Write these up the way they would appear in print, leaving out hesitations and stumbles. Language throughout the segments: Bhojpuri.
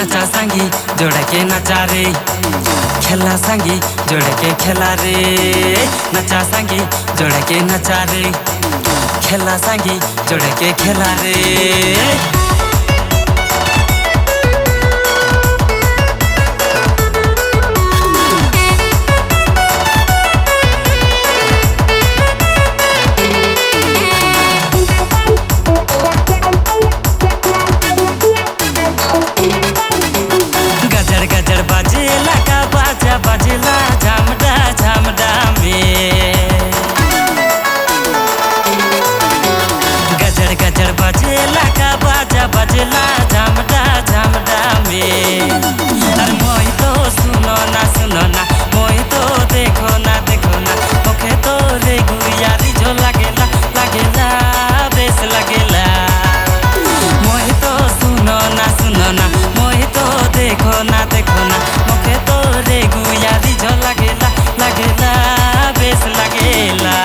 नचा संगी जोड़ के नचा रे, खेला संगी जोड़ के खेला रे। नचा संगी जोड़ के नचा रे, खेला संगी जोड़ के खेला रे। बजला झमडा झमडा में गजर गजर बजला का बाजा बजला झमडा झमडा में। अरे मोहि तो सुनो ना मोहि तो देखो ना मुखे तो रे गुयारी जो लगेला लगेला बेस लगेला। मोहि तो सुनो ना मोहि तो देखो ना मुखे तो रे गुयारी जो लगेला लगेला बेस लगेला।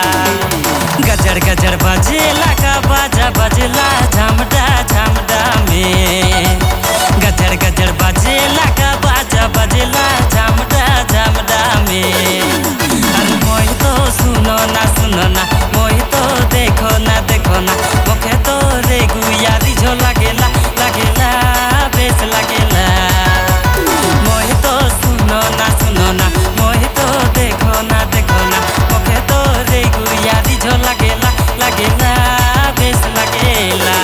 गजर गजर बजेला का बाजा बजला झमडा झमडा में। गजर गजर बजेला का बाजा बजला झमडा झमडा में। अरे मोहि तो सुनो ना मोहि तो देखो ना मुखे तो रे गुयारी जो लगेला लगेला बेस लगेला। मोहि तो सुनो ना मोहि तो देखो ना मुखे तो रे गुयारी जो लगेला लगेला बेस लगेला।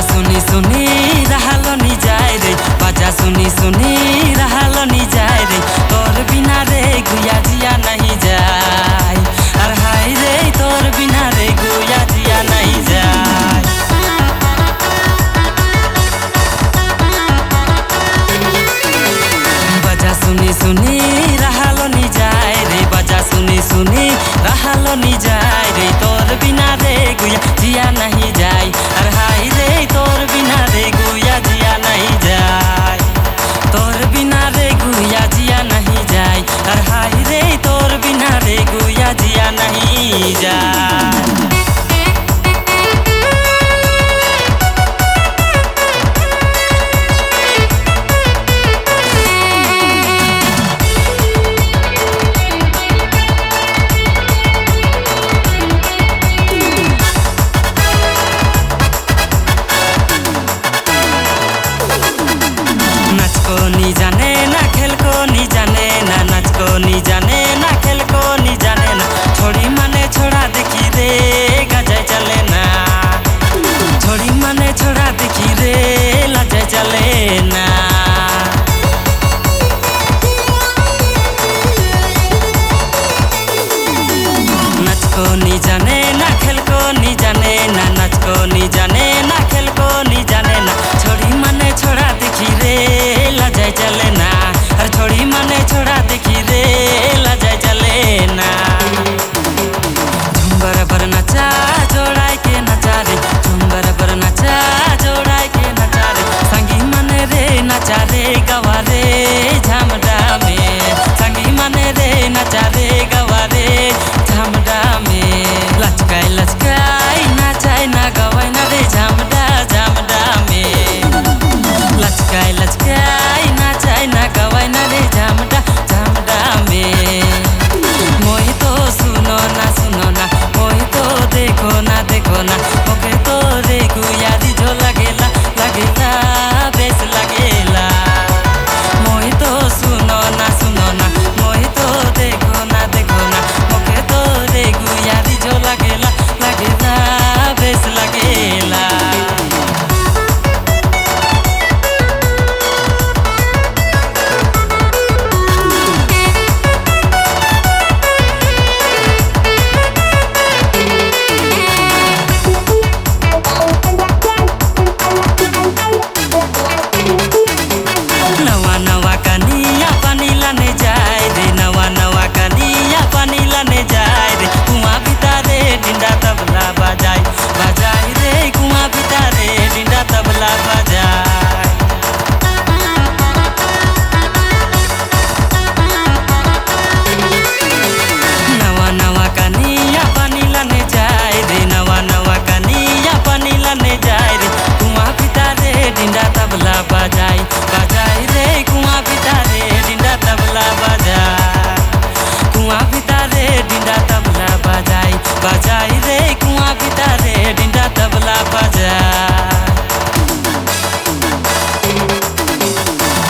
सुनी सुनी रहलो नी जाए रे, बजा सुनी सुनी रहलो नी जाए रे। तोर बिना रे गुया जिया नहीं जाए। अरे हाय रे तोर बिना रे गुया जिया नहीं जाए। बजा सुनी सुनी रहलो नी जाए रे, बजा सुनी सुनी रहलो नी जाए रे। तोर बिना रे गुया जिया नहीं जाए। अरे हाय रे तोर बिना रे गुया जिया नहीं जाए। तोर बिना रे गुया जिया नहीं जाए। अरे हाय रे तोर बिना रे गुया जिया नहीं जाए। नाच को नी जाने ना खेल को नी जाने ना, नाच को नी जाने ना खेल को नी जाने ना। छोड़ी माने छोड़ा देखी रे गजाय चले ना, छोड़ी माने छोड़ा देखी रे लजाय चले ना। नाच को नी जाने ना खेल को नी जाने ना, नाच को नी जाने ना खेल को नी जाने ना। छोड़ी माने छोड़ा देखी रे लजाय चले ना। अरे छोड़ी माने छोड़ा देखी रे लजाय चले ना। झुम्बर पर नचा जोड़ाई के नचा रे, झुम्बर पर नचा जोड़ाई के नचा रे। संगी माने रे नचा रे गवा रे झमडा में। संगी माने रे नचा रे गवा रे झमडा में। বাজাই রে কুয়া ভিতরে ডিন্ডা তবলা বাজায়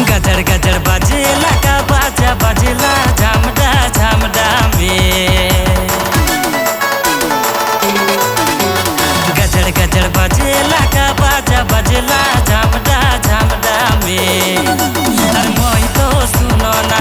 गजर गजर बजेला का बाजा बजेला झमडा झमडा में गजर गजर बजेला का बाजा बजेला झमडा झमडा में अरे मोई तो सुनो ना